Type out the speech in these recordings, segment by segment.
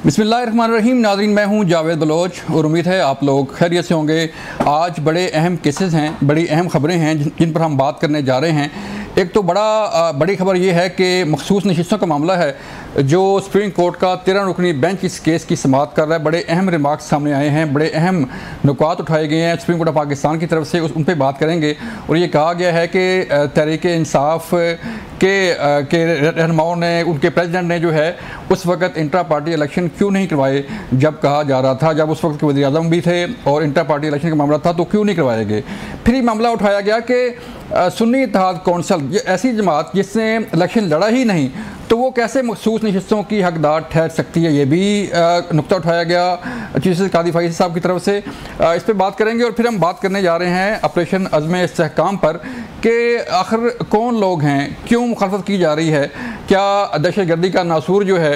बिस्मिल्लाहिर्रहमानिर्रहीम। नाज़रीन, मैं हूं जावेद बलोच और उम्मीद है आप लोग खैरियत से होंगे। आज बड़े अहम केसेस हैं, बड़ी अहम ख़बरें हैं जिन पर हम बात करने जा रहे हैं। एक तो बड़ी खबर ये है कि मखसूस नशिस्तों का मामला है जो सुप्रीम कोर्ट का 13 रुकनी बेंच इस केस की समाअत कर रहा है। बड़े अहम रिमार्क्स सामने आए हैं, बड़े अहम नुकात उठाए गए हैं सुप्रीम कोर्ट ऑफ पाकिस्तान की तरफ से, उन पर बात करेंगे। और ये कहा गया है कि तहरीक इंसाफ के रहनुमाओं ने, उनके प्रेसिडेंट ने जो है उस वक्त इंट्रा पार्टी इलेक्शन क्यों नहीं करवाए जब कहा जा रहा था, जब उस वक्त के वज़ीर आज़म भी थे और इंट्रा पार्टी इलेक्शन का मामला था, तो क्यों नहीं करवाए गए। फिर ये मामला उठाया गया कि सुन्नी इत्तेहाद कौंसिल, ये ऐसी जमात जिसने इलेक्शन लड़ा ही नहीं, तो वो कैसे मखसूस नशिस्तों की हकदार ठहर सकती है। ये भी नुक्ता उठाया गया चीफ जस्टिस कादी फैज़ साहब की तरफ से। इस पर बात करेंगे और फिर हम बात करने जा रहे हैं ऑपरेशन अज़्म इस्तेहकाम पर कि आखिर कौन लोग हैं, क्यों मुखालफत की जा रही है, क्या दहशतगर्दी का नासूर जो है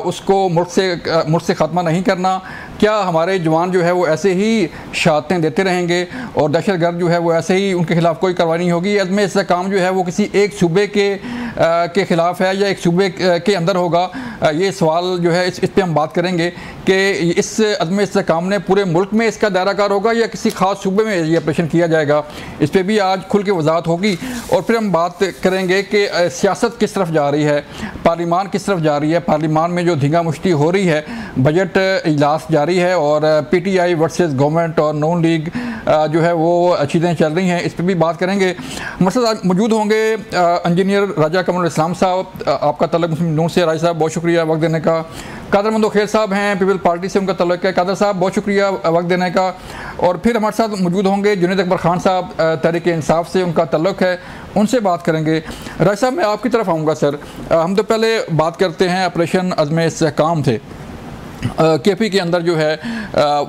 उसको मुल्क से ख़त्मा नहीं करना, क्या हमारे जवान जो है वो ऐसे ही शहादतें देते रहेंगे और दहशतगर्द जो है वो ऐसे ही उनके खिलाफ कोई कार्रवाई नहीं होगी। अज़्म इस्तेहकाम जो है वो किसी एक सूबे के ख़िलाफ़ है या एक सूबे के अंदर होगा, ये सवाल जो है इस पर हम बात करेंगे कि इस अज़्म इस्तेहकाम ने पूरे मुल्क में इसका दायराकार होगा या किसी ख़ास सूबे में ये ऑपरेशन किया जाएगा। इस पर भी आज खुल के वजाहत होगी। और फिर हम बात करेंगे कि सियासत किस तरफ जा रही है, पार्लिमान किस तरफ जा रही है, पार्लिमान में जो धींगा मुश्ती हो रही है, बजट इजलास जारी है और PTI वर्सेस गवर्नमेंट और नून लीग जो है वो चीज़ें चल रही हैं, इस पर भी बात करेंगे। हमारे साथ मौजूद होंगे इंजीनियर राजा कमरुल इस्लाम साहब, आपका तल्लुक मुस्लिम नून से, राजा साहब बहुत शुक्रिया वक्त देने का। कादर मंदो खेर साहब हैं, पीपल पार्टी से उनका तल्लुक है, कादर साहब बहुत शुक्रिया वक्त देने का। और फिर हमारे साथ मौजूद होंगे जुनैद अकबर खान साहब, तहरीक इंसाफ से उनका तल्लुक है, उनसे बात करेंगे। राजा साहब मैं आपकी तरफ आऊँगा। सर, हम तो पहले बात करते हैं ऑपरेशन अज़्म इस्तेहकाम थे। KP के अंदर जो है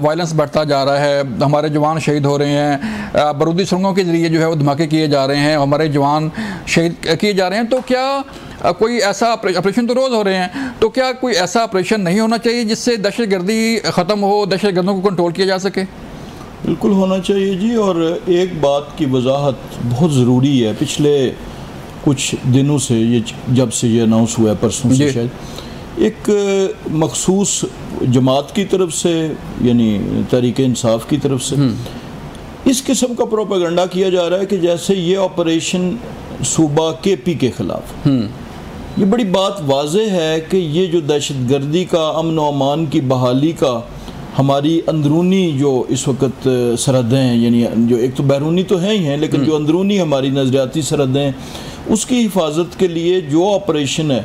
वायलेंस बढ़ता जा रहा है, हमारे जवान शहीद हो रहे हैं, बारूदी सुरंगों के ज़रिए जो है वो धमाके किए जा रहे हैं, हमारे जवान शहीद किए जा रहे हैं। तो क्या कोई ऐसा ऑपरेशन तो रोज़ हो रहे हैं, तो क्या कोई ऐसा ऑपरेशन नहीं होना चाहिए जिससे दहशतगर्दी ख़त्म हो, दहशतगर्दों को कंट्रोल किया जा सके? बिल्कुल होना चाहिए जी। और एक बात की वजाहत बहुत ज़रूरी है, पिछले कुछ दिनों से, ये जब से ये अनाउंस हुआ है, परसों से शायद, एक मखसूस जमात की तरफ से यानी तहरीक इंसाफ की तरफ से इस किस्म का प्रोपेगेंडा किया जा रहा है कि जैसे ये ऑपरेशन सूबा KP के ख़िलाफ़। ये बड़ी बात वाज़े है कि ये जो दहशतगर्दी का, अमन व अमान की बहाली का, हमारी अंदरूनी जो इस वक्त सरहदें हैं, यानी जो एक तो बैरूनी तो हैं ही हैं, लेकिन जो अंदरूनी हमारी नज़रियाती सरहदें हैं, उसकी हिफाजत के लिए जो ऑपरेशन है,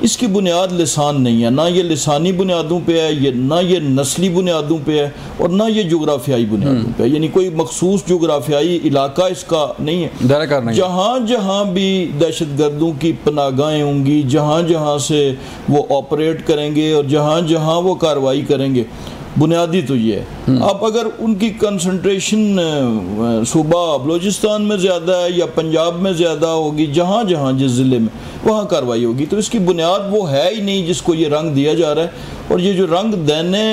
इसकी बुनियाद लिसान नहीं है, ना ये लिसानी बुनियादों पे है, ये ना ये नस्ली बुनियादों पे है और ना ये जोग्राफियाई बुनियादों पे है, यानी कोई मखसूस जोग्राफियाई इलाका इसका नहीं है। जहाँ जहाँ भी दहशतगर्दों की पनाहगाहें होंगी, जहाँ जहाँ से वो ऑपरेट करेंगे और जहाँ जहाँ वो कार्रवाई करेंगे, बुनियादी तो ये है। अब अगर उनकी कंसंट्रेशन सूबा बलूचिस्तान में ज़्यादा है या पंजाब में ज़्यादा होगी, जहाँ जहाँ जिस ज़िले में वहाँ कार्रवाई होगी, तो इसकी बुनियाद वो है ही नहीं जिसको ये रंग दिया जा रहा है। और ये जो रंग देने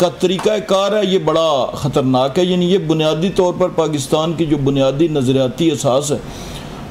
का तरीक़ाकार है ये बड़ा ख़तरनाक है। यानी ये बुनियादी तौर पर पाकिस्तान की जो बुनियादी नज़रियाती असास है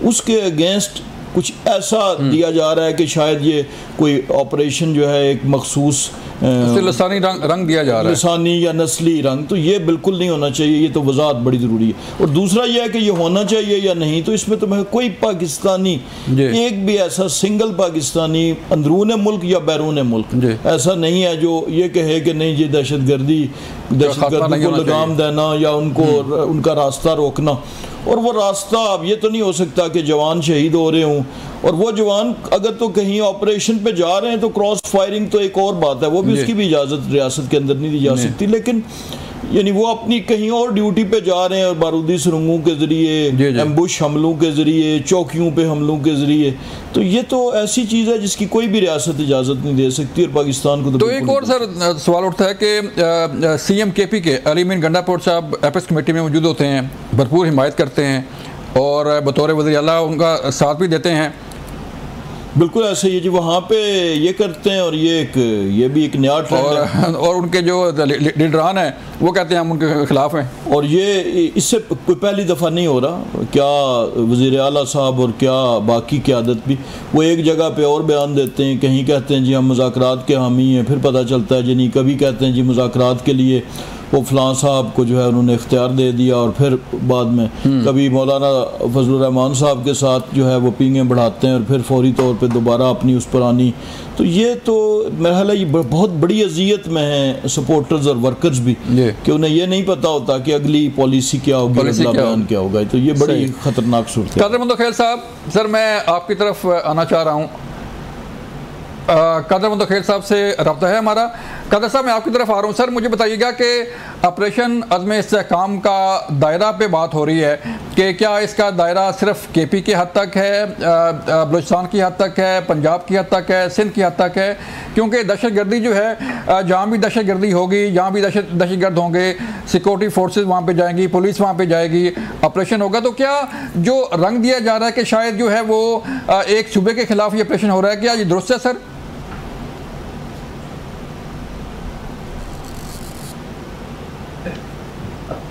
उसके अगेंस्ट कुछ ऐसा दिया जा रहा है कि शायद ये कोई ऑपरेशन जो है एक मखसूस लिसानी रंग दिया जा रहा है, लिसानी या नस्ली रंग, तो ये बिल्कुल नहीं होना चाहिए। ये तो वजाहत बड़ी ज़रूरी है। और दूसरा यह है कि ये होना चाहिए या नहीं, तो इसमें तो मैं कोई पाकिस्तानी, एक भी ऐसा सिंगल पाकिस्तानी अंदरून मुल्क या बैरून मुल्क ऐसा नहीं है जो ये कहे कि नहीं ये दहशतगर्दी को लगाम देना या उनको उनका रास्ता रोकना। और वो रास्ता, अब ये तो नहीं हो सकता कि जवान शहीद हो रहे हों और वो जवान अगर तो कहीं ऑपरेशन पे जा रहे हैं तो क्रॉस फायरिंग तो एक और बात है, वो भी उसकी भी इजाज़त रियासत के अंदर नहीं दी जा सकती। लेकिन यानी वो अपनी कहीं और ड्यूटी पे जा रहे हैं और बारूदी सुरंगों के ज़रिए, एम्बुश हमलों के ज़रिए, चौकियों पे हमलों के ज़रिए, तो ये तो ऐसी चीज़ है जिसकी कोई भी रियासत इजाज़त नहीं दे सकती और पाकिस्तान को तो एक और सर सवाल उठता है कि CM KP के अली मीन गंडापुर साहब एपेक्स कमेटी में मौजूद होते हैं, भरपूर हिमायत करते हैं और बतौर वज़ीर आला उनका साथ भी देते हैं। बिल्कुल ऐसे ही जी, वहाँ पे ये करते हैं और ये भी एक नया ट्रेंड है। और उनके जो लीडरान हैं वो कहते हैं हम उनके खिलाफ हैं। और ये इससे कोई पहली दफ़ा नहीं हो रहा, क्या वज़ीर आला साहब और क्या बाकी क़यादत भी वो एक जगह पे और बयान देते हैं, कहीं कहते हैं जी हम मुज़ाकरात के हामी हैं, फिर पता चलता है जी नहीं, कभी कहते हैं जी मुज़ाकरात के लिए वो फलां साहब को जो है उन्होंने इख्तियार दे दिया, और फिर बाद में कभी मौलाना फजलुर रहमान साहब के साथ जो है वो पींगें बढ़ाते हैं और फिर फौरी तौर पे दोबारा अपनी उस पुरानी। तो ये तो मेरा ख्याल है ये बहुत बड़ी अजियत में है सपोर्टर्स और वर्कर्स भी, कि उन्हें ये नहीं पता होता कि अगली पॉलिसी क्या होगी, अगला बयान क्या होगा। तो ये बड़ी ख़तरनाक सूरत है। कादर मंदो खेल साहब, सर मैं आपकी तरफ आना चाह रहा हूँ। कादर मंदो खेल साहब से रब्ता है हमारा। कादर साहब मैं आपकी तरफ आ रहा हूँ। सर मुझे बताइएगा कि ऑपरेशन अज़्म इस्तेहकाम का दायरा पे बात हो रही है कि क्या इसका दायरा सिर्फ KP की हद तक है, बलूचिस्तान की हद तक है, पंजाब की हद तक है, सिंध की हद तक है? क्योंकि दहशतगर्दी जो है जहाँ भी दहशतगर्दी होगी, जहाँ भी दहशतगर्द होंगे, सिक्योरिटी फोर्सेस वहाँ पे जाएंगी, पुलिस वहाँ पे जाएगी, ऑपरेशन होगा। तो क्या जो रंग दिया जा रहा है कि शायद जो है वो एक सूबे के खिलाफ ये ऑपरेशन हो रहा है, क्या ये दुरुस्त है सर?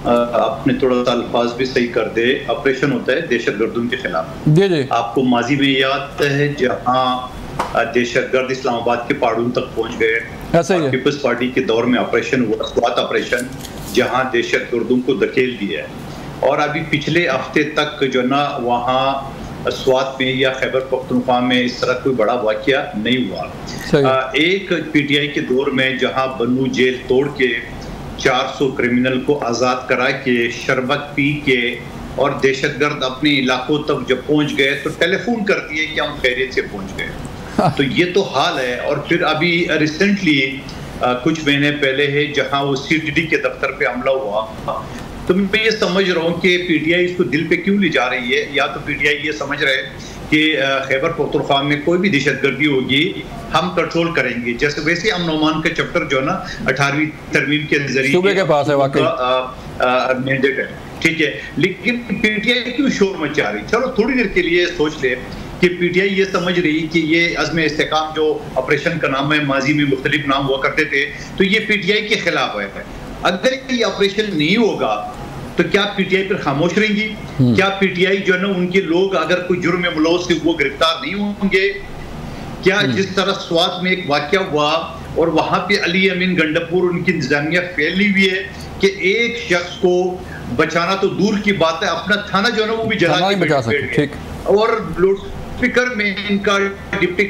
आपने थोड़ा सा अल्फाज भी सही कर दे। ऑपरेशन होता है दहशतगर्दों के खिलाफ। जी जी। आपको माजी में याद है जहां दहशतगर्द इस्लामाबाद के पहाड़ों तक पहुंच गए, पीपल्स पार्टी के दौर में ऑपरेशन हुआ, स्वात ऑपरेशन, जहां दहशतगर्दों को धकेल दिया है। और अभी पिछले हफ्ते तक जो ना वहां स्वात में या खैबर पख्तूनख्वा में इस तरह कोई बड़ा वाकया नहीं हुआ। एक PTI के दौर में जहां बन्नू जेल तोड़ के 400 क्रिमिनल को आज़ाद करा के, शरबत पी के, और दहशतगर्द अपने इलाकों तक जब पहुंच गए तो टेलीफोन कर दिए कि हम खैरियत से पहुंच गए। तो ये तो हाल है। और फिर अभी रिसेंटली कुछ महीने पहले है जहां वो CTD के दफ्तर पे हमला हुआ। तो मैं ये समझ रहा हूँ कि PTI इसको दिल पे क्यों ले जा रही है। या तो PTI ये समझ रहे कि खैबर पख्तूनख्वा में कोई भी दहशतगर्दी होगी हम कंट्रोल करेंगे, जैसे वैसे अमन का चैप्टर जो है ना 18वीं तरमीम के जरिए सूबे के पास है वाकई मैंडेट है, ठीक है। लेकिन PTI क्यों शोर मचा रही? चलो थोड़ी देर के लिए सोच ले कि PTI ये समझ रही कि ये अज़्म इस्तेहकाम जो ऑपरेशन का नाम है, माजी में मुख्तलिफ नाम हुआ करते थे, तो ये PTI के खिलाफ है। अगर ये ऑपरेशन नहीं होगा तो क्या PTI पर खामोश रहेंगी? क्या PTI जो है ना उनके लोग अगर कोई जुर्म में मुलव्वस है वो गिरफ्तार नहीं होंगे? क्या जिस तरह स्वात में एक वाकया हुआ और वहां पे अली अमीन गंडापुर उनकी इंतजामिया फैली हुई है कि एक शख्स को बचाना तो दूर की बात है, अपना थाना जो है ना वो भी जला के बचा सकते, ठीक। और लाउड स्पीकर में इनका डिप्टी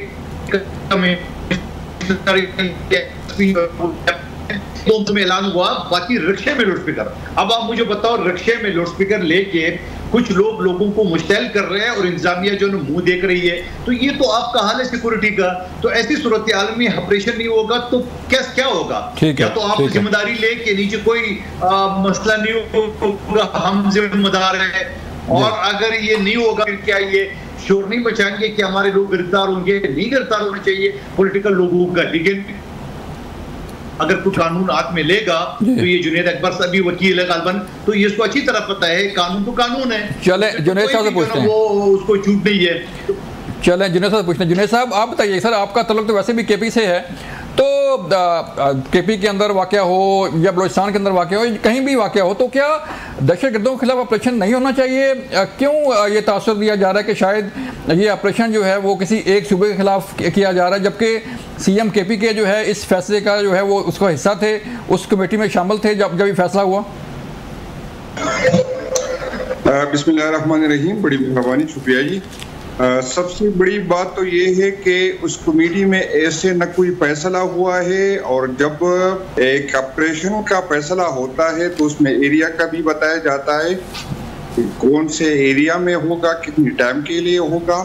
में ऐलान हुआ, बाकी रिक्शे में लाउड स्पीकर। अब आप मुझे बताओ, रिक्शे में लाउड स्पीकर लेके कुछ लोगों को मुश्तैल कर रहे हैं और इंतजामिया जो है मुंह देख रही है। तो ये तो आपका हाल है सिक्योरिटी का। तो ऐसी सूरत हाल में ऑपरेशन नहीं होगा तो क्या होगा? या तो आप जिम्मेदारी ले के नीचे कोई मसला नहीं होगा, हम जिम्मेदार हैं। और अगर ये नहीं होगा फिर क्या ये शोर नहीं बचाएंगे कि हमारे लोग गिरफ्तार होंगे? नहीं गिरफ्तार होना चाहिए पॉलिटिकल लोगों का, लेकिन अगर कोई कानून हाथ में लेगा तो ये जुनैद अकबर साहब भी वकील है गालबन, तो ये इसको अच्छी तरह पता है कानून तो कानून है। चले जुनैद साहब से पूछते हैं, वो उसको छूट नहीं है। चले जुनैद साहब से पूछते हैं। जुनैद साहब आप बताइए, सर आपका तल्लुक तो वैसे भी KP से है, तो KP के अंदर वाकया हो या बलूचिस्तान के अंदर वाकया हो, कहीं भी वाकया हो, तो क्या दहशतगर्दों के खिलाफ ऑपरेशन नहीं होना चाहिए? क्यों ये तासुर दिया जा रहा है कि शायद ये ऑपरेशन जो है वो किसी एक सूबे के खिलाफ किया जा रहा है, जबकि CM KP के जो है इस फैसले का जो है वो उसका हिस्सा थे, उस कमेटी में शामिल थे जब ये फैसला हुआ? बिस्मिल्लाहिर्रहमानिर्रहीम, बड़ी मेहरबानी, शुक्रिया जी। सबसे बड़ी बात तो ये है कि उस कमेटी में ऐसे न कोई फैसला हुआ है, और जब एक ऑपरेशन का फैसला होता है तो उसमें एरिया का भी बताया जाता है, कौन से एरिया में होगा, कितनी टाइम के लिए होगा,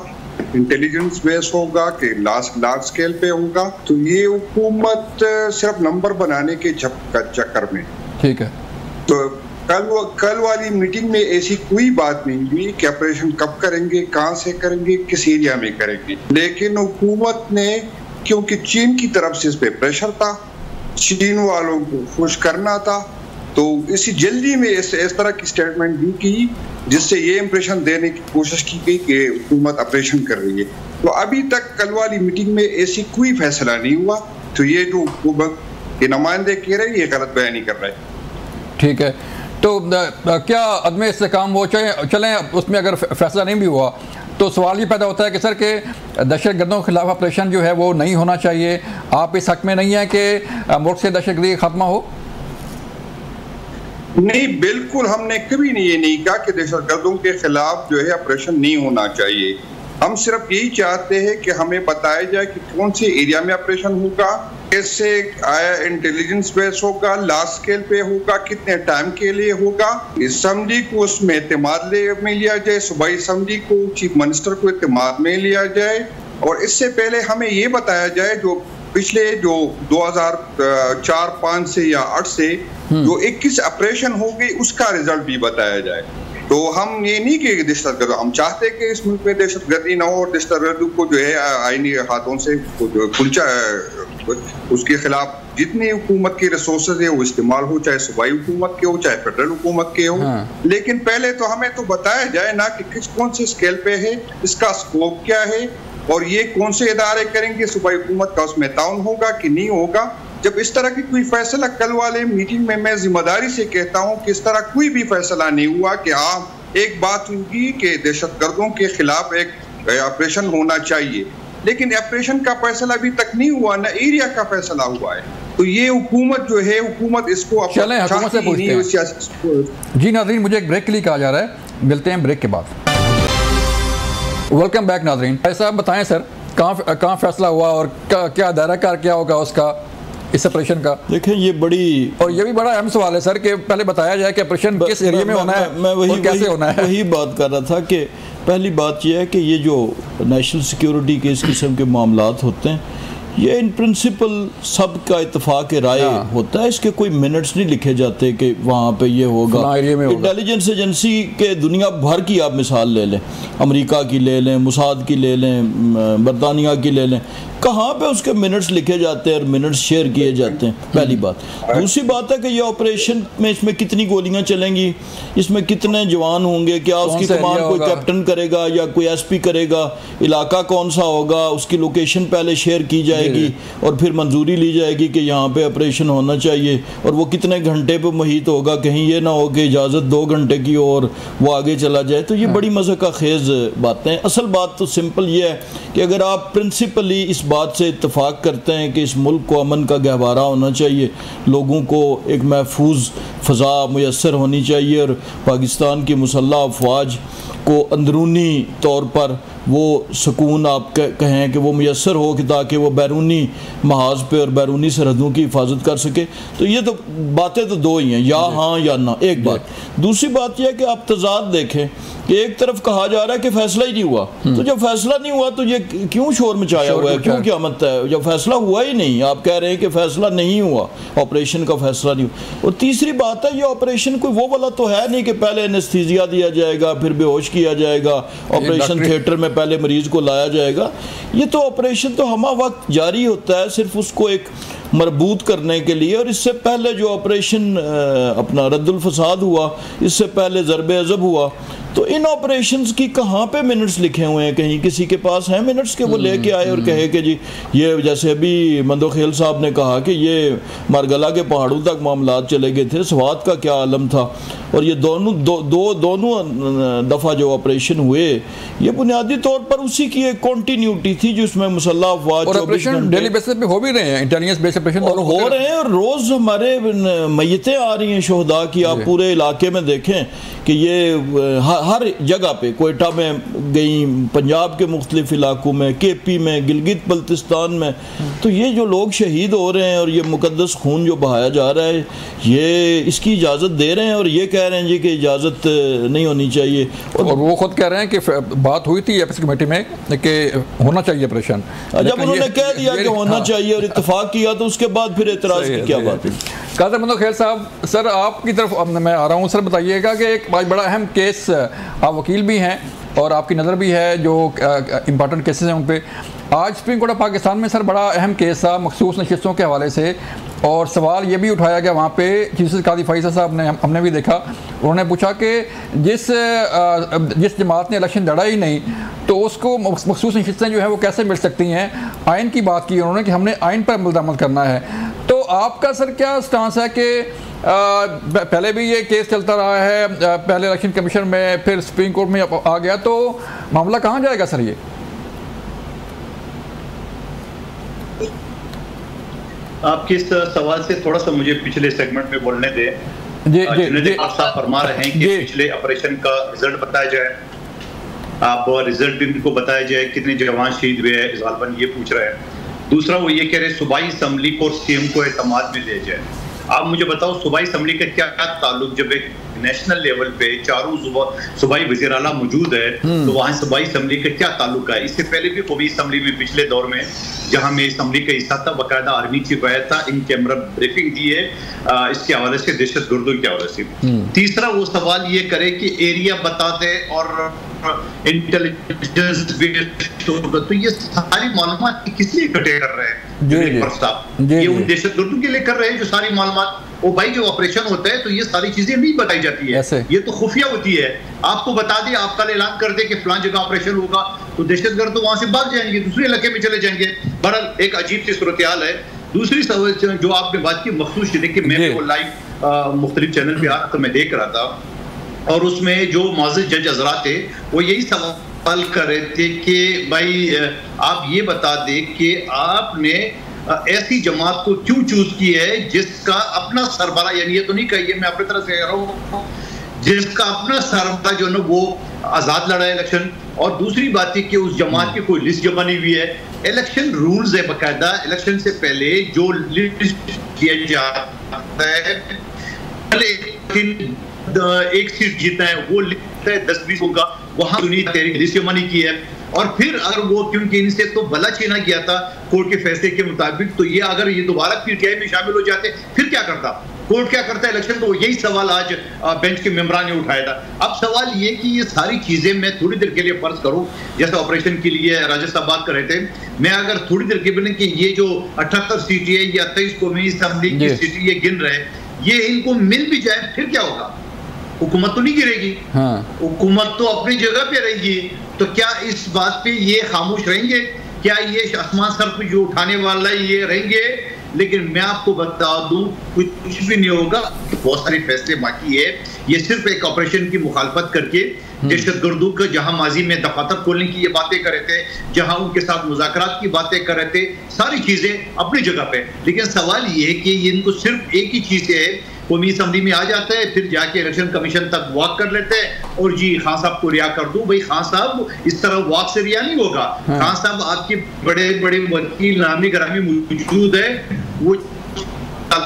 इंटेलिजेंस बेस होगा कि लार्ज स्केल पे होगा। तो ये हुकूमत सिर्फ नंबर बनाने के चक्कर में, ठीक है। तो कल वाली मीटिंग में ऐसी कोई बात नहीं हुई कि ऑपरेशन कब करेंगे, कहां से करेंगे, किस एरिया में करेंगे। लेकिन हुकूमत ने, क्योंकि चीन की तरफ से इस पे प्रेशर था, चीन वालों को खुश करना था, तो इसी जल्दी में इस तरह की स्टेटमेंट दी की जिससे ये इंप्रेशन देने की कोशिश की गई कि हुकूमत ऑपरेशन कर रही है। तो अभी तक कल वाली मीटिंग में ऐसी कोई फैसला नहीं हुआ। तो ये जो हुकूमत के नुमाइंदे कह रहे हैं ये गलत बयानी कर रहे हैं। ठीक है, तो क्या अदम इस्तेकाम वो चलें उसमें अगर फैसला नहीं भी हुआ तो सवाल ये पैदा होता है कि सर के दहशतगर्दों के खिलाफ ऑपरेशन जो है वो नहीं होना चाहिए। आप इस हक में नहीं है कि मुल्क से दहशतगर्दी का खात्मा हो? नहीं, बिल्कुल हमने कभी नहीं ये नहीं कहा कि दहशतगर्दों के खिलाफ जो है ऑपरेशन नहीं होना चाहिए। हम सिर्फ यही चाहते हैं कि हमें बताया जाए कि कौन से एरिया में ऑपरेशन होगा, कैसे आया इंटेलिजेंस बेस होगा, लार्ज स्केल पे होगा, कितने टाइम के लिए होगा। असम्बली को उसमें एतमाद में लिया जाए, सूबाई असम्बली को, चीफ मिनिस्टर को एतमाद में लिया जाए। और इससे पहले हमें ये बताया जाए जो पिछले जो 2004-5 से या 8 से जो 21 ऑपरेशन हो गई उसका रिजल्ट भी बताया जाए। तो हम ये नहीं कि दहशतगर्द, हम चाहते कि इस मुल्क में दहशतगर्दी ना हो और दहशतगर्दी को जो है आईनी हाथों से कुलचा उसके खिलाफ जितनी हुकूमत की रिसोर्सेज है वो इस्तेमाल हो, चाहे सूबाई हुकूमत के हो चाहे फेडरल हुकूमत के हो। लेकिन पहले तो हमें तो बताया जाए ना कि कौन से स्केल पे है, इसका स्कोप क्या है और ये कौन से इदारे करेंगे, सूबाई हुकूमत का उसमें ताउन होगा कि नहीं होगा। जब इस तरह की कोई फैसला कल वाले मीटिंग में मैं जिम्मेदारी से कहता हूं कि इस तरह कोई भी फैसला नहीं हुआ कि एक बात होगी कि दहशतगर्दों के खिलाफ एक ऑपरेशन होना चाहिए, लेकिन ऑपरेशन का फैसला अभी तक नहीं हुआ, ना एरिया का फैसला हुआ है। तो ये हुकूमत जो है हुकूमत इसको चलें हुकूमत से पूछते हैं। जी नाज़रीन, मुझे एक ब्रेक के लिए कहा जा रहा है, मिलते हैं ब्रेक के बाद। वेलकम बैक नाज़रीन। ऐसा बताएं सर कहाँ फैसला हुआ और क्या दायरा कार क्या होगा उसका इस ऑपरेशन का? देखें ये बड़ी और ये भी बड़ा अहम सवाल है सर कि पहले बताया जाए कि ऑपरेशन किस एरिया में होना है, मैं वही कैसे होना है। वही बात कर रहा था कि पहली बात यह है कि ये जो नेशनल सिक्योरिटी के इस किस्म के मामलात होते हैं ये इन प्रिंसिपल सब का इत्तेफाक राय होता है। इसके कोई मिनट्स नहीं लिखे जाते कि वहाँ पे ये होगा। इंटेलिजेंस एजेंसी के दुनिया भर की आप मिसाल ले लें, अमेरिका की ले लें, मुसाद की ले लें, बरतानिया की ले लें, कहाँ पे उसके मिनट्स लिखे जाते हैं और मिनट्स शेयर किए जाते हैं, पहली बात। दूसरी बात है कि ये ऑपरेशन में इसमें कितनी गोलियां चलेंगी, इसमें कितने जवान होंगे, क्या उसकी कमान कोई कैप्टन करेगा या कोई एसपी करेगा, इलाका कौन सा होगा, उसकी लोकेशन पहले शेयर की जाएगी और फिर मंजूरी ली जाएगी कि यहाँ पे ऑपरेशन होना चाहिए और वो कितने घंटे पे मुहित होगा, कहीं ये ना हो कि इजाज़त 2 घंटे की और वो आगे चला जाए। तो ये बड़ी मज़े का खेज़ बातें। असल बात तो सिंपल ये है कि अगर आप प्रिंसिपली इस बात से इत्तेफाक करते हैं कि इस मुल्क को अमन का गहवारा होना चाहिए, लोगों को एक महफूज फ़ज़ा मुयस्सर होनी चाहिए और पाकिस्तान की मुसल्लह अफवाज को अंदरूनी तौर पर वो सुकून आप कहें कि वो मुयस्सर हो कि ताकि वो बैरूनी महाज पे और बैरूनी सरहदों की हिफाजत कर सके। तो ये तो बातें तो दो ही हैं, या हाँ या ना, एक बात। दूसरी बात यह है कि आप तजाद देखें कि एक तरफ कहा जा रहा है कि फैसला ही नहीं हुआ, तो जब फैसला नहीं हुआ तो ये क्यों शोर मचाया हुआ है, क्यों क्या मत है, जब फैसला हुआ ही नहीं। आप कह रहे हैं कि फैसला नहीं हुआ, ऑपरेशन का फैसला नहीं हुआ। और तीसरी बात है ये ऑपरेशन कोई वो वाला तो है नहीं कि पहले एनेस्थीसिया दिया जाएगा, फिर बेहोश किया जाएगा, ऑपरेशन थिएटर में पहले मरीज को लाया जाएगा। ये तो ऑपरेशन तो हमा वक्त जारी होता है सिर्फ उसको एक मरबूत करने के लिए। और इससे पहले जो ऑपरेशन अपना रद्दुल फसाद हुआ, इससे पहले ज़रबे अज़ब हुआ, तो इन ऑपरेशंस की कहाँ पे मिनट्स लिखे हुए हैं? कहीं किसी के पास हैं मिनट्स के वो लेके आए और कहे कि जी ये, जैसे अभी मंदोखेल साहब ने कहा कि ये मारगला के पहाड़ों तक मामलात चले गए थे, स्वात का क्या आलम था। और ये दोनों दफ़ा जो ऑपरेशन हुए ये बुनियादी तौर पर उसी की एक कॉन्टीन्यूटी थी जिसमें मुसल्लह अफवाज ऑपरेशन डेली बेसिस पे हो भी रहे हैं, इंटेलिजेंस बेस्ड ऑपरेशन और हो रहे हैं। और रोज़ हमारे मैयतें आ रही हैं शोहदा की। आप पूरे इलाके में देखें कि ये हर जगह पे, कोयटा में गई, पंजाब के मुख्तलिफ इलाकों में, केपी में, गिलगित बल्तिस्तान में, तो ये जो लोग शहीद हो रहे हैं और ये मुकद्दस खून जो बहाया जा रहा है, ये इसकी इजाज़त दे रहे हैं और ये कह रहे हैं जी कि इजाज़त नहीं होनी चाहिए। और वो खुद कह रहे हैं कि बात हुई थी एपिस कमेटी में कि होना चाहिए ऑपरेशन, जब उन्होंने कह दिया कि होना चाहिए और इत्तेफाक किया तो उसके बाद फिर एतराज़ की क्या बात है? कादर मंदोखेल साहब, सर आपकी तरफ मैं आ रहा हूँ। सर बताइएगा कि एक बड़ा अहम केस, आप वकील भी हैं और आपकी नज़र भी है जो इम्पॉर्टेंट केसेस हैं उन पे, आज सुप्रीम कोर्ट ऑफ पाकिस्तान में सर बड़ा अहम केस था मखसूस नशिस्तों के हवाले से, और सवाल ये भी उठाया गया वहाँ पे, चीफ जस्टिस कादी फैसल साहब ने, हमने भी देखा, उन्होंने पूछा कि जिस जमात ने इलेक्शन लड़ा ही नहीं तो उसको मखसूस नशिस्तें जो है वो कैसे मिल सकती हैं। आइन की बात की उन्होंने कि हमने आइन पर अमल करना है। तो आपका सर क्या स्टांस है कि पहले भी ये केस चलता रहा है, पहले इलेक्शन कमीशन में, फिर सुप्रीम कोर्ट में आ गया, तो मामला कहाँ जाएगा सर ये? आपके इस सवाल से थोड़ा सा मुझे पिछले सेगमेंट में बोलने दें। जी आप साहब फरमा रहे हैं कि पिछले ऑपरेशन का रिजल्ट बताया जाए, आप रिजल्ट इनको बताया जाए, कितने जवान शहीद हुए हैं, इजहार ये पूछ रहे हैं। दूसरा वो ये कह रहे सूबाई असम्बली को सीएम को एतमाद में ले जाए। आप मुझे बताओ सूबाई असम्बली का क्या ताल्लुक, जब एक नेशनल लेवल पे चारों सूबाई वज़ीर आला मौजूद है तो वहाँ सूबाई असम्बली का क्या ताल्लुक है? इससे पहले भी कौमी असम्बली में पिछले दौर में जहाँ मैं असम्बली का हिस्सा था, बाकायदा आर्मी चीफ आया था, इन कैमरा ब्रीफिंग दी है इसके हवाले से, दहशत गर्दों के हवाले से। तीसरा वो सवाल ये करे कि एरिया बता दे और इंटेलिजेंस, तो ये सारी मालूमात किस लिए इकट्ठे कर रहे हैं? ये उन दहशत गर्दों के लिए कर रहे हैं जो सारी मालूमात, ओ भाई जो ऑपरेशन होता है तो ये सारी चीजें नहीं बताई जाती है, ये तो खुफिया होती है। आपको बता दे, आप कल ऐलान कर दे कि फलां जगह ऑपरेशन होगा तो दहशतगर्द तो वहां से भाग जाएंगे, दूसरे इलाके में चले जाएंगे। बहरहाल एक अजीब सी सूरत हाल है। दूसरी सवाल जो आपने बात की मखसूस, कि मैं वो लाइव मुख्तलिफ चैनल पे आ रहा था, मैं देख रहा था, और उसमें जो मौजूद जज हजरात थे वो यही सवाल कर रहे थे कि भाई आप ये बता दे कि आपने ऐसी जमात को क्यों चूज की है जिसका अपना सरबरा, यानी ये तो नहीं कहिए, मैं अपनी तरफ से कह रहा हूँ, जिसका अपना सरबरा जो है वो आजाद लड़ा है इलेक्शन। और दूसरी बात है कि उस जमात की कोई लिस्ट जमा नहीं हुई है। इलेक्शन रूल्स है बाकायदा, इलेक्शन से पहले जो लिस्ट किया जाता है, एक सीट जीतना है वो लिस्ट है 10-20 होगा, वहां लिस्ट जमा नहीं की है। और फिर अगर वो, क्योंकि इनसे तो भला छीना गया था कोर्ट के फैसले के मुताबिक, तो ये अगर ये दोबारा पीटीआई में शामिल हो जाते फिर क्या करता? कोर्ट क्या करता है इलेक्शन? तो यही सवाल आज बेंच के मेंबरान ने उठाया था। अब सवाल ये कि ये सारी चीजें मैं थोड़ी देर के लिए फर्ज करूं, जैसे ऑपरेशन के लिए राजा साहब बात कर रहे थे, मैं अगर थोड़ी देर के लिए कि ये जो 78 सीटें या 23 कौमी असम्बली की सीटें ये गिन रहे, ये इनको मिल भी जाए फिर क्या होगा? हुकूमत तो नहीं गिरेगी, हुकूमत तो अपनी जगह पे रहेगी। तो क्या इस बात पे ये खामोश रहेंगे? क्या ये आसमान सर पे जो उठाने वाला ये रहेंगे? लेकिन मैं आपको बता दूं कुछ भी नहीं होगा, बहुत सारे फैसले बाकी है। ये सिर्फ एक ऑपरेशन की मुखालफत करके दहशतगर्दों का, जहां माजी में दफातर खोलने की ये बातें कर रहे थे, जहां उनके साथ मुज़ाकरात की बातें कर रहे थे, सारी चीजें अपनी जगह पे। लेकिन सवाल ये है कि इनको सिर्फ एक ही चीज है, कौमी असम्बली में आ जाता है, फिर जाके इलेक्शन कमीशन तक वॉक कर लेते हैं और जी खान साहब को रिहा कर दो। भाई खान साहब इस तरह वॉक से रिहा नहीं होगा। खान साहब आपके बड़े बड़े वकील नामी ग्रामी मौजूद है, वो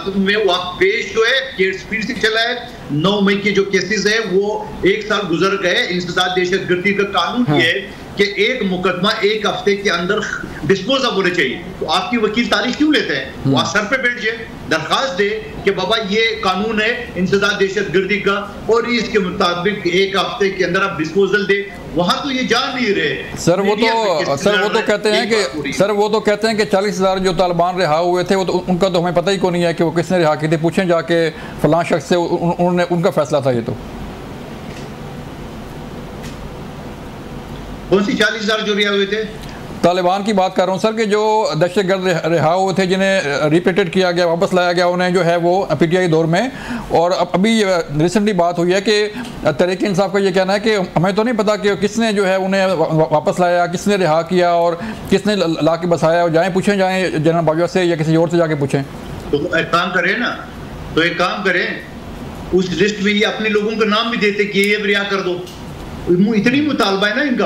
में वो पेश जो है केस स्पीड से चला है। 9 मई के जो केसेस है वो 1 साल गुजर गए। इंसदाद दहशतगर्दी का कानून ये है कि एक मुकदमा 1 हफ्ते के अंदर डिस्पोज ऑफ होने चाहिए। तो आपकी वकील तारीख क्यों लेते हैं? वहां सर पे बैठ जाए, दरखास्त दे कि बाबा ये कानून है इंसदाद दहशतगर्दी का और इसके मुताबिक 1 हफ्ते के अंदर आप डिस्पोजल दे। वहां तो ये जान नहीं रहे। सर वो तो कहते हैं कि 40,000 जो तालिबान रिहा हुए थे, वो तो उनका तो हमें पता ही को नहीं है कि वो किसने रिहा की थी। पूछें जाके फलां शख्स से, उन्होंने उनका फैसला था ये। तो कौन सी 40,000 जो रिहा हुए थे? तालिबान की बात कर रहा हूँ सर, कि जो दहशतगर्द रिहा हुए थे, जिन्हें रिपेटेड किया गया, वापस लाया गया उन्हें, जो है वो पीटीआई दौर में। और अभी रिसेंटली बात हुई है कि तहरीक इंसाफ का ये कहना है कि हमें तो नहीं पता कि किसने जो है उन्हें वापस लाया, किसने रिहा किया और किसने ला के बसाया। और जाएँ पूछें, जाएँ जनरल बाजवा से या किसी और से जाके पूछें। तो एक काम करें ना, तो एक काम करें, उस लिस्ट में ये अपने लोगों का नाम भी देते कि ये रिहा कर दो। इतनी मुतालबा है ना इनका।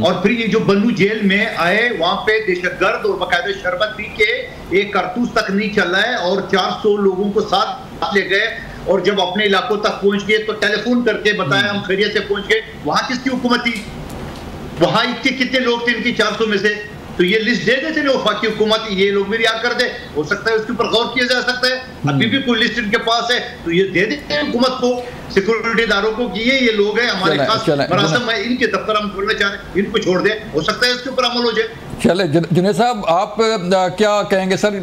और फिर ये जो बन्नू जेल में आए, वहां पे दहशतगर्द और बाकायदा शरबत पी के एक कारतूस तक नहीं चला है और 400 लोगों को साथ ले गए। और जब अपने इलाकों तक पहुंच गए तो टेलीफोन करके बताया हम खैरियत से पहुंच गए। वहां किसकी हुकूमत थी? वहां कितने लोग थे इनकी 400 में से? तो ये लिस्ट दे देते ना वफाकी हुकूमत, ये लोग भी रिहा कर दे। हो सकता है उसके ऊपर गौर किया जा सकता है। अभी भी कोई लिस्ट इनके पास है तो ये दे देते हुकूमत को, सिक्योरिटी दारों को कि ये लोग हैं हमारे खास मरासम में, इनके दफ्तर हम खोलना चाह रहे हैं, इनको छोड़ दे। हो सकता है इसके ऊपर अमल हो जाए। चले जुनैद साहब, आप क्या कहेंगे सर?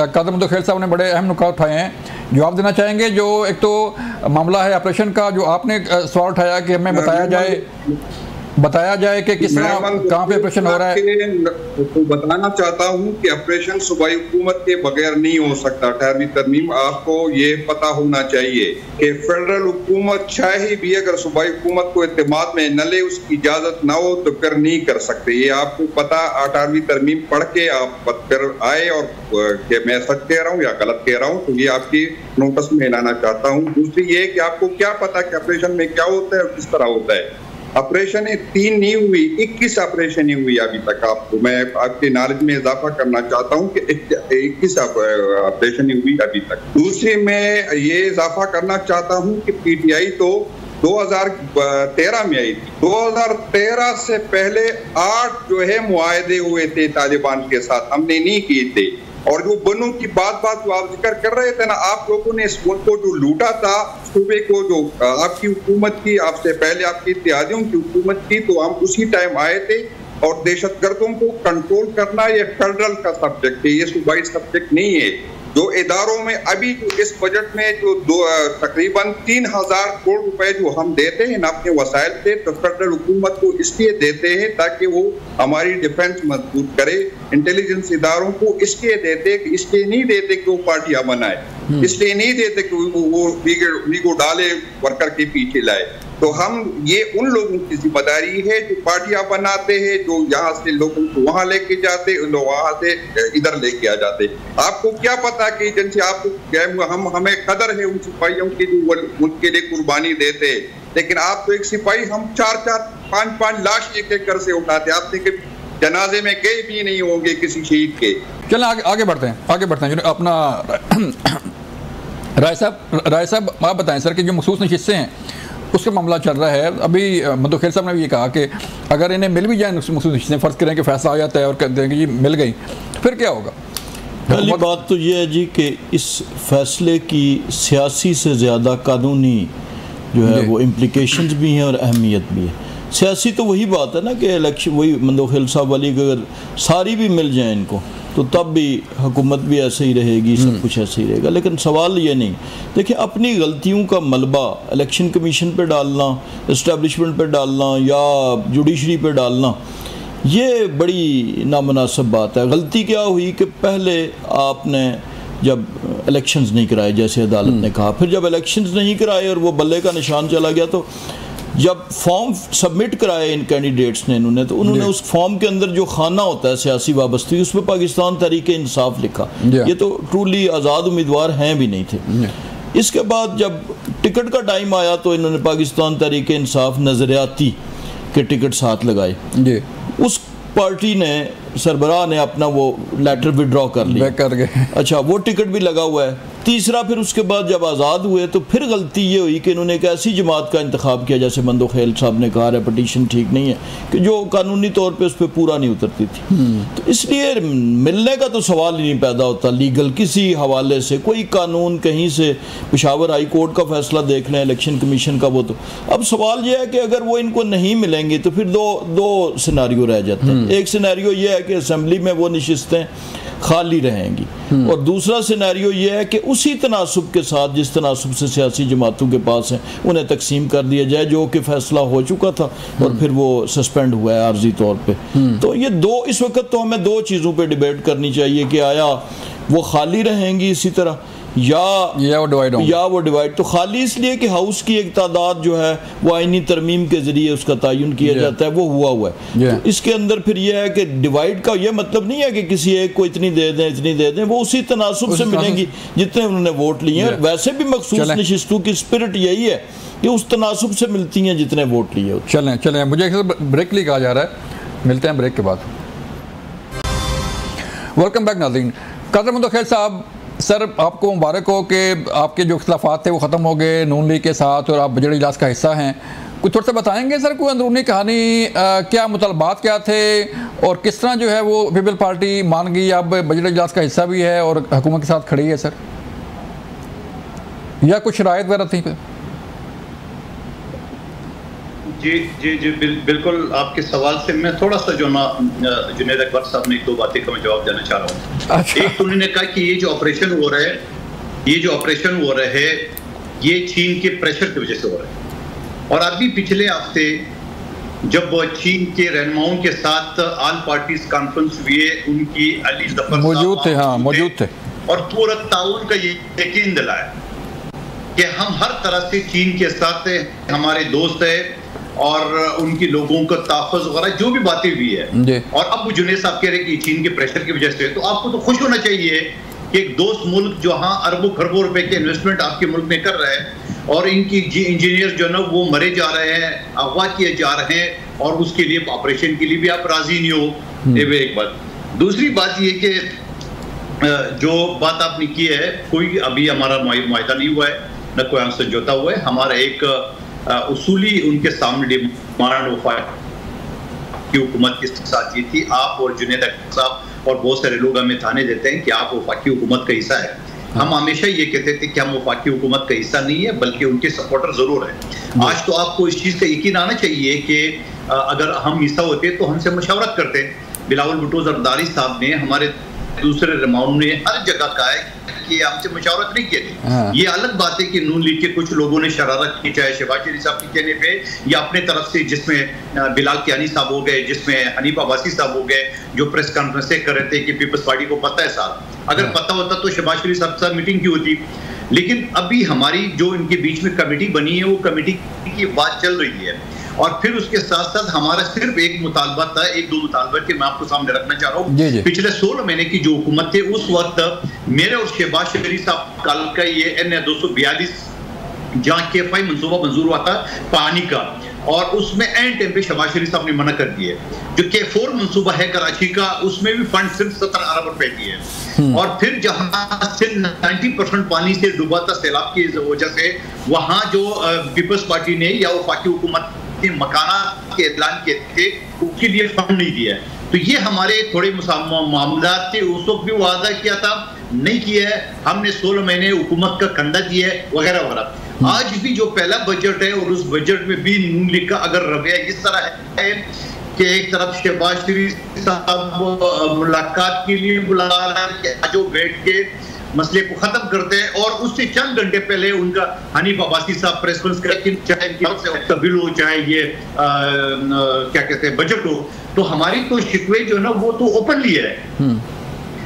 कादर मुदख्खिल साहब ने बड़े अहम नुकात उठाए हैं, जवाब देना चाहेंगे? जो एक तो मामला है ऑपरेशन का, जो आपने सवाल उठाया कि हमें बताया जाए कि किस तरह कहाँ पे ऑपरेशन हो रहा है। तो बताना चाहता हूँ कि ऑपरेशन सूबाई हुकूमत के बगैर नहीं हो सकता। 18वीं तरमीम, आपको ये पता होना चाहिए कि फेडरल हुकूमत चाहे भी अगर सूबाई हुकूमत को इत्तेमाद में न ले, उसकी इजाजत ना हो तो फिर नहीं कर सकते। ये आपको पता, 18वीं तरमीम पढ़ के आप फिर आए और कि मैं सच कह रहा हूँ या गलत कह रहा हूँ, तो ये आपकी नोटिस में लाना चाहता हूँ। दूसरी ये कि आपको क्या पता कि ऑपरेशन में क्या होता है और किस तरह होता है। ऑपरेशन 3 नहीं हुई, 21 ऑपरेशन ही हुई अभी तक। आपको मैं आपके नॉलेज में इजाफा करना चाहता हूँ कि 21 ऑपरेशन ही हुई अभी तक। दूसरी मैं ये इजाफा करना चाहता हूँ कि पीटीआई तो 2013 में आई थी। 2013 से पहले 8 जो है मुआहदे हुए थे तालिबान के साथ, हमने नहीं किए थे। और जो बनों की बात जो आप जिक्र कर रहे थे ना, आप लोगों ने इस मुल्क को जो लूटा था, सूबे को जो आपकी हुकूमत की, आपसे पहले आपकी इत्तेहादियों की हुकूमत की, तो हम उसी टाइम आए थे। और दहशतगर्दों को कंट्रोल करना ये फेडरल का सब्जेक्ट है, ये सूबाई सब्जेक्ट नहीं है। जो इदारों में अभी जो इस बजट में जो तकरीबन 3000 करोड़ रुपए जो हम देते हैं ना अपने वसाइल से, तो फेडरल हुकूमत को इसलिए देते हैं ताकि वो हमारी डिफेंस मजबूत करे। इंटेलिजेंस इदारों को इसलिए देते, इसलिए नहीं देते कि वो पार्टियां बनाए, इसलिए नहीं देते कि वो वीगो डाले वर्कर के पीछे लाए। तो हम ये उन लोगों की जिम्मेदारी है जो पार्टियां बनाते हैं, जो यहाँ से लोगों को वहां लेके जाते, वहां से इधर लेके आ जाते। आपको क्या पता कि जिनसे आपको हमें कदर है उन सिपाहियों की जो उनके लिए कुर्बानी देते, लेकिन आप तो एक सिपाही, हम 4-4, 5-5 लाश एक घर से उठाते। आपने कभी जनाजे में गए भी नहीं होंगे किसी शहीद के। चलें आगे बढ़ते हैं। जो अपना राय साहब आप बताएं सर कि जो मखसूस नशिस्तें हैं उसका मामला चल रहा है। अभी मुदख्खिल साहब ने भी ये कहा कि अगर इन्हें मिल भी जाए मखसूस नशिस्तें, फ़र्ज़ करें कि फैसला आ जाता है और कहते हैं कि जी मिल गई, फिर क्या होगा? पहली बात तो ये है जी कि इस फैसले की सियासी से ज़्यादा कानूनी जो है वो इम्प्लिकेशंस भी हैं और अहमियत भी है। सियासी तो वही बात है ना कि इलेक्शन, वही मुदख्खिल साहब वाली, अगर सारी भी मिल जाए इनको तो तब भी हुकूमत भी ऐसे ही रहेगी, सब कुछ ऐसे ही रहेगा। लेकिन सवाल ये नहीं, देखिए अपनी गलतियों का मलबा इलेक्शन कमीशन पे डालना, इस्टेब्लिशमेंट पे डालना या जुडिशरी पे डालना, ये बड़ी नामुनासिब बात है। गलती क्या हुई कि पहले आपने जब इलेक्शंस नहीं कराए जैसे अदालत ने कहा, फिर जब इलेक्शंस नहीं कराए और वो बल्ले का निशान चला गया, तो जब फॉर्म सबमिट कराए इन कैंडिडेट्स ने, तो उन्होंने उस फॉर्म के अंदर जो खाना होता है सियासी वाबस्तगी, उसमें पाकिस्तान तहरीक इंसाफ लिखा। ये तो ट्रूली आज़ाद उम्मीदवार हैं भी नहीं थे। इसके बाद जब टिकट का टाइम आया तो इन्होंने पाकिस्तान तहरीक इंसाफ नज़रियाती के टिकट साथ लगाए। उस पार्टी ने, सरबराह ने अपना वो लेटर विड्रॉ कर लिया, कर गए। अच्छा, वो टिकट भी लगा हुआ है। तीसरा, फिर उसके बाद जब आज़ाद हुए तो फिर गलती ये हुई कि इन्होंने एक ऐसी जमात का इंतखाब किया, जैसे मुदख्खिल साहब ने कहा रेपिटेशन ठीक नहीं है, कि जो कानूनी तौर पे उस पर पूरा नहीं उतरती थी। तो इसलिए मिलने का तो सवाल ही नहीं पैदा होता लीगल किसी हवाले से। कोई कानून कहीं से, पेशावर हाई कोर्ट का फैसला देख लें, इलेक्शन कमीशन का, वो तो अब सवाल यह है कि अगर वो इनको नहीं मिलेंगे तो फिर दो सिनेरियो रह जाते हैं। एक सिनेरियो ये है कि असेंबली में वो नशिस्तें खाली रहेंगी, और दूसरा सिनेरियो ये है कि उसी तनासुब के साथ जिस तनासुब से सियासी जमातों के पास हैं उन्हें तकसीम कर दिया जाए, जो कि फैसला हो चुका था और फिर वो सस्पेंड हुआ है आर्जी तौर पे। तो ये दो, इस वक्त तो हमें दो चीज़ों पे डिबेट करनी चाहिए कि आया वो खाली रहेंगी इसी तरह या वो डिवाइड। तो खाली इसलिए कि हाउस की एक तादाद जो है वो आईनी तरमीम के जरिए उसका तयन किया जाता है, वो हुआ है। तो इसके अंदर फिर यह है कि डिवाइड का ये मतलब नहीं है कि किसी एक को इतनी दे दें, वो उसी तनासुब से मिलेंगी जितने उन्होंने वोट लिए हैं। वैसे भी मखसूस नशिस्तों की स्पिरिट यही है कि उस तनासुब से मिलती हैं जितने वोट लिए। चलें मुझे ब्रेक लिए कहा जा रहा है, मिलते हैं ब्रेक के बाद। वेलकम बैक नाज़रीन। कादर मुदख्खिल साहब, सर आपको मुबारक हो कि आपके जो इख्तिलाफ़ात थे वो ख़त्म हो गए नून लीग के साथ और आप बजट इजलास का हिस्सा हैं। कुछ थोड़ा सा बताएंगे सर, कोई अंदरूनी कहानी, क्या मुतालबात क्या थे और किस तरह जो है वो पीपल पार्टी मान गई, अब बजट इजलास का हिस्सा भी है और हुकूमत के साथ खड़ी है सर, या कुछ शराइत वगैरह थी? जी जी जी बिल्कुल, आपके सवाल से मैं थोड़ा सा जो ना जुनैद अकबर साहब ने 1-2 बातें का मैं जवाब देना चाह रहा हूँ। अच्छा। एक तो उन्होंने कहा कि ये जो ऑपरेशन हो रहे हैं ये चीन के प्रेशर की वजह से हो रहे हैं। और अभी पिछले हफ्ते जब चीन के रहनुमाओं के साथ ऑल पार्टीज कॉन्फ्रेंस हुए, उनकी अली जफर मौजूद थे, हाँ मौजूद थे, और पूरा ताउन का यकीन दिलाया कि हम हर तरह से चीन के साथ हमारे दोस्त है और उनकी लोगों का तहफ़्फ़ुज़ वगैरह जो भी बातें हुई है। और अब वो जुनैद साहब कह रहे हैं कि चीन के प्रेशर की वजह से, तो आपको तो खुश होना चाहिए कि एक दोस्त मुल्क जहां अरबों खरबों रुपए के इन्वेस्टमेंट आपके मुल्क में कर रहा है और इनकी इंजीनियर जो है ना वो मरे जा रहे हैं, अगवा किए जा रहे हैं, और उसके लिए ऑपरेशन के लिए भी आप राजी नहीं हो। ये एक बात। दूसरी बात ये कि जो बात आपने की है, कोई अभी हमारा मुआहदा नहीं हुआ है, न कोई हमसे समझौता हुआ है। हमारा एक उसूली उनके सामने डिमांड वफाकी हुकूमत के साथ ये थी, आप और जुनैद अकबर साहब और बहुत सारे लोग हमें थाने देते हैं कि आप वफाकी हुकूमत का हिस्सा है। हम हमेशा ये कहते थे कि हम वफाकी हुकूमत का हिस्सा नहीं है, बल्कि उनके सपोर्टर जरूर है। आज तो आपको इस चीज़ का यकीन आना चाहिए कि अगर हम हिस्सा होते तो हमसे मशवरत करते। बिलावल भुट्टो जरदारी साहब ने, हमारे दूसरे रहनुमाओं ने हर जगह कहा है कि हमसे मशवरत नहीं की थी। ये अलग बात है कि नून लीग के कुछ लोगों ने शरारत की, चाहे शहबाज शरीफ साहब के कहने पे या अपने तरफ से, जिसमें बिलाल कियानी साहब हो गए, जिसमें हनीफ अब्बासी साहब हो गए, जो प्रेस कॉन्फ्रेंस कर रहे थे कि पीपल्स पार्टी को पता है साहब। अगर पता होता तो शहबाज शरीफ साहब के साथ मीटिंग की होती। लेकिन अभी हमारी जो इनके बीच में कमेटी बनी है, वो कमेटी की बात चल रही है। और फिर उसके साथ साथ हमारा सिर्फ एक मुतालबा था, 1-2 मुतालबा के मैं आपको सामने रखना चाह रहा हूँ। पिछले 16 महीने की जो हुकूमत थी, उस वक्त मेरे और शहबाज शरीफ साहब कल का ये NA-242 जहाँ KFI मंसूबा मंजूर हुआ था पानी का, और उसमें एंड टाइम पे शहबाज शरीफ साहब ने मना कर दिए। जो K4 मंसूबा है कराची का, उसमें भी फंड सिर्फ 17 अरब रुपए की है। और फिर जहां सिर्फ 90% पानी से डूबा था सैलाब की वजह से, वहां जो पीपल्स पार्टी ने या वफाकी हुकूमत के मकाना के ऐलान किए थे, उसके लिए फंड नहीं दिया है। तो ये हमारे थोड़े मामला थे। उस वक्त भी वादा किया था, नहीं किया है हमने। 16 महीने हुकूमत का कंधा दिया है वगैरह वगैरह। आज भी जो पहला बजट है, और उस बजट में भी नून लीग का अगर रवैया इस तरह है कि एक तरफ शहबाज शरीफ साहब मुलाकात के लिए बुला रहा है कि आज वो बैठ के मसले को खत्म करते हैं, और उससे चंद घंटे पहले उनका हनीफ अब्बासी साहब प्रेस कॉन्फ्रेंस करके, चाहे इनकी बिल हो, चाहे ये क्या कहते हैं बजट हो, तो हमारी तो शिकवे जो है ना वो तो ओपनली है।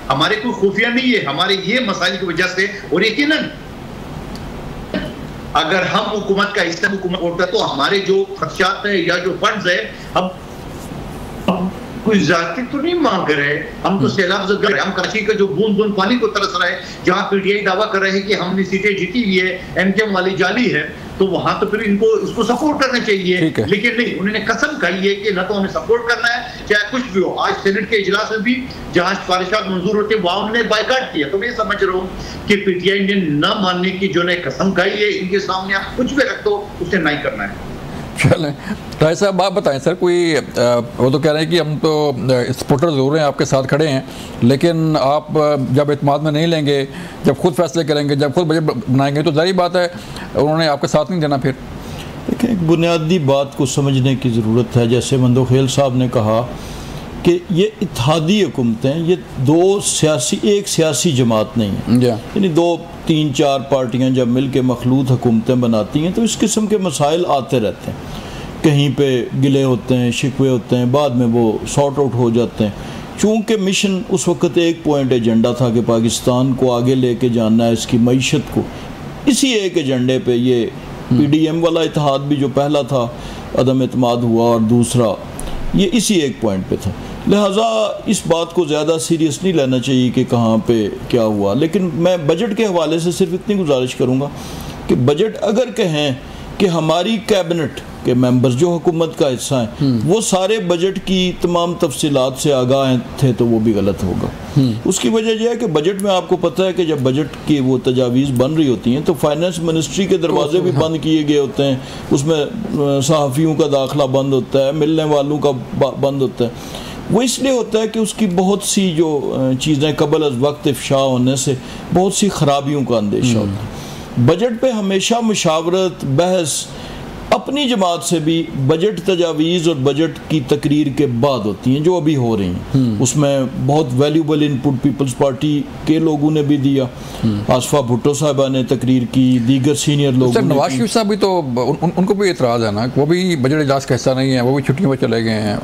हमारे कोई खुफिया नहीं है, हमारे ये मसाइल की वजह से। और यकीनन अगर हम हुकूमत का हिस्सा हुकूमत होता तो हमारे जो खर्चात है या जो फंड्स है, हम कोई जाति तो नहीं मांग रहे, हम तो सैलाब से हम कराची का जो बूंद बूंद पानी को तरस रहा है, जहां PTI दावा कर रहे हैं कि हमने सीटें जीती हुई है, MKM वाली जाली है, तो वहां तो फिर इनको उसको सपोर्ट करना चाहिए। लेकिन नहीं, उन्होंने कसम खाई है कि न तो उन्हें सपोर्ट करना है चाहे कुछ भी हो। आज सेनेट के इजलास में भी जहां सिफारिशात मंजूर होते वहां उन्होंने बायकाट किया। तो मैं समझ रहा हूँ कि PTI ने न मानने की जो ने कसम खाई है, इनके सामने आप कुछ भी रख दो, उसे नहीं करना है। चलें राय साहब, आप बताएं सर, कोई वो तो कह रहे हैं कि हम तो सपोर्टर ज़रूर हैं, आपके साथ खड़े हैं, लेकिन आप जब एतमाद में नहीं लेंगे, जब खुद फैसले करेंगे, जब खुद बजट बनाएंगे, तो ज़ाहिर बात है उन्होंने आपके साथ नहीं देना। फिर देखिए, एक बुनियादी बात को समझने की ज़रूरत है। जैसे मंदोखेल साहब ने कहा कि ये इत्तेहादी हुकूमतें, ये एक सियासी जमात नहीं है, यानी 2, 3, 4 पार्टियां जब मिल के मखलूत हुकूमतें बनाती हैं तो इस किस्म के मसाइल आते रहते हैं। कहीं पे गिले होते हैं, शिकवे होते हैं, बाद में वो सॉर्ट आउट हो जाते हैं। चूँकि मिशन उस वक्त एक पॉइंट एजेंडा था कि पाकिस्तान को आगे लेके जाना है, इसकी मईशत को, इसी एक एजेंडे पे ये PDM वाला इत्तेहाद भी जो पहला था अदम एतमाद हुआ, और दूसरा ये इसी एक पॉइंट पे था। लिहाजा इस बात को ज़्यादा सीरियस नहीं लेना चाहिए कि कहाँ पे क्या हुआ। लेकिन मैं बजट के हवाले से सिर्फ इतनी गुजारिश करूँगा कि बजट अगर कहें कि हमारी कैबिनेट के मेंबर्स जो हुकूमत का हिस्सा हैं वो सारे बजट की तमाम तफसीलात से आगाह थे, तो वो भी गलत होगा। उसकी वजह यह है कि बजट में आपको पता है कि जब बजट की वो तजावीज़ बन रही होती हैं तो फाइनेंस मिनिस्ट्री के दरवाजे भी बंद किए गए होते हैं, उसमें सहाफ़ियों का दाखिला बंद होता है, मिलने वालों का बंद होता है। वो इसलिए होता है कि उसकी बहुत सी जो चीज़ें कबल अज़ वक्त इफ़शा होने से बहुत सी ख़राबियों का अंदेशा होता है। बजट पे हमेशा मुशावरत, बहस अपनी जमात से भी बजट तजावीज़ और बजट की तकरीर के बाद होती हैं, जो अभी हो रही हैं। उसमें बहुत वैल्यूबल इनपुट पीपल्स पार्टी के लोगों ने भी दिया, आसफा भुट्टो साहबा ने तकरीर की, दीगर सीनियर लोग। नवाज शरीफ साहब भी तो उनको भी एतराज़ है ना, वो भी बजट इजलास का हिस्सा नहीं है, वो भी छुट्टियों में चले गए हैं,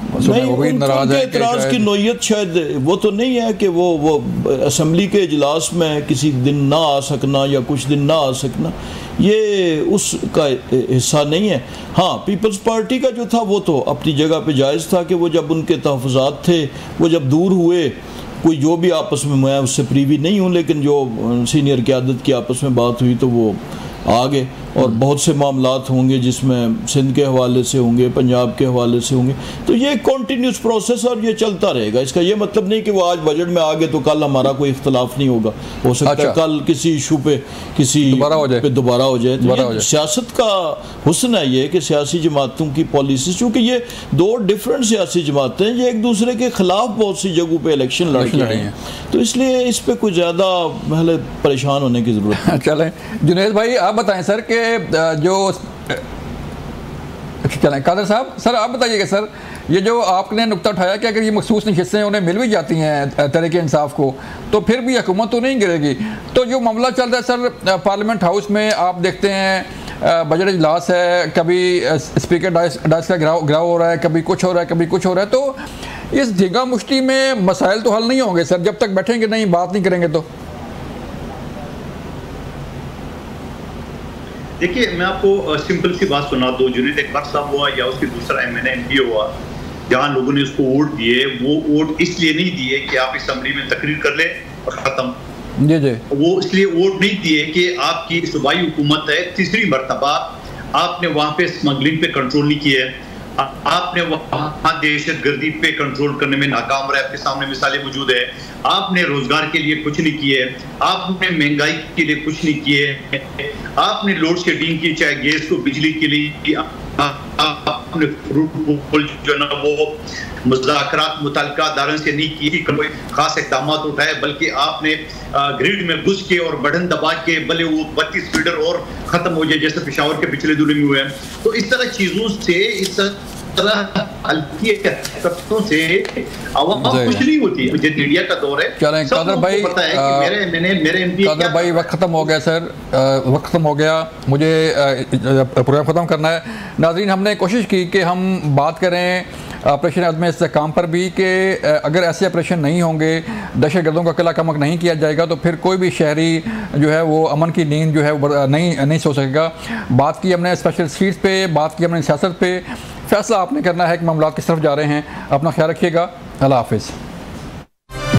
वो भी नाराज़ है। एतराज़ की नोयत शायद वो तो नहीं है कि वो असम्बली के इजलास में किसी दिन ना आ सकना या कुछ दिन ना आ सकना, ये उसका हिस्सा नहीं है। हाँ, पीपल्स पार्टी का जो था वो तो अपनी जगह पे जायज़ था कि वो जब उनके तहफ़्फ़ुज़ात थे, वो जब दूर हुए, कोई जो भी आपस में, मैं उससे प्रीवी नहीं हूँ, लेकिन जो सीनियर क़यादत की आपस में बात हुई तो वो आ गए। और बहुत से मामलात होंगे जिसमें सिंध के हवाले से होंगे, पंजाब के हवाले से होंगे, तो ये कॉन्टीन्यूस प्रोसेस और ये चलता रहेगा। इसका ये मतलब नहीं कि वो आज बजट में आ गए तो कल हमारा कोई इख्तलाफ नहीं होगा, हो सकता है कल किसी इशू पे किसी दोबारा हो जाए। तो सियासत का हुस्न है ये कि सियासी जमातों की पॉलिसी, चूँकि ये दो डिफरेंट सियासी जमातें हैं, ये एक दूसरे के खिलाफ बहुत सी जगहों पर इलेक्शन लड़ रही हैं, तो इसलिए इस पर कुछ ज़्यादा पहले परेशान होने की ज़रूरत है। चलें जुनैद भाई, आप बताएं सर कि जो चलें कादर साहब, सर आप बताइएगा सर, ये जो आपने नुक्ता उठाया कि अगर ये मखसूस नशिस्तें उन्हें मिल भी जाती हैं तहरीक इंसाफ को, तो फिर भी हुकूमत तो नहीं गिरेगी। तो जो मामला चल रहा है सर पार्लियामेंट हाउस में, आप देखते हैं बजट इजलास है, कभी स्पीकर डाइस का गिराव हो रहा है, कभी कुछ हो रहा है, कभी कुछ हो रहा है, तो इस झींगा मुश्ती में मसाइल तो हल नहीं होंगे सर जब तक बैठेंगे नहीं, बात नहीं करेंगे। तो देखिए, मैं आपको सिंपल सी बात सुना दो। जुनैद अकबर साहब हुआ या उसके दूसरा MNA MP हुआ, जहाँ लोगों ने उसको वोट दिए, वो वोट इसलिए नहीं दिए कि आप असेंबली में तकरीर कर ले और ख़त्म। जी। वो इसलिए वोट नहीं दिए कि आपकी सूबाई हुकूमत है, तीसरी मरतबा आपने वहाँ पे स्मगलिंग पे कंट्रोल नहीं किया है, आपने वहाँ दहशतगर्दी पे कंट्रोल करने में नाकाम रहे, आपके सामने मिसालें मौजूद है। आपने रोजगार के लिए कुछ नहीं किए, आपने महंगाई के लिए कुछ नहीं किए, आपने लोड शेडिंग की, चाहे गैस को बिजली के लिए, आपने फ्रूटफुल जो ना वो मुज़ाकरात मुतल्लिका अदारों से नहीं की, कोई खास इक़दाम उठाए, बल्कि आपने ग्रिड में घुस के और बटन दबा के भले वो 32 फीडर और ख़त्म हो जाए जैसे पेशावर के पिछले दिनों में हुए हैं। तो इस तरह चीज़ों से, इस तरह हल्की हरकतों से आवाम कुछ नहीं होती है। मीडिया का दौर है। कादर भाई, कादर भाई वक्त ख़त्म हो गया सर, वक्त ख़त्म हो गया, मुझे प्रोग्राम ख़त्म करना है। नाज़रीन, हमने कोशिश की कि हम बात करें ऑपरेशन अदम इस्तेहकाम पर भी कि अगर ऐसे ऑपरेशन नहीं होंगे, दहशतगर्दों का किला कमक नहीं किया जाएगा, तो फिर कोई भी शहरी जो है वो अमन की नींद जो है वो नहीं सो सकेगा। बात की हमने स्पेशल स्ट्रीट्स पे, बात की हमने सियासत पे। फैसला आपने करना है कि मामला किस तरफ जा रहे हैं। अपना ख्याल रखिएगा। अल्लाह हाफ़िज़।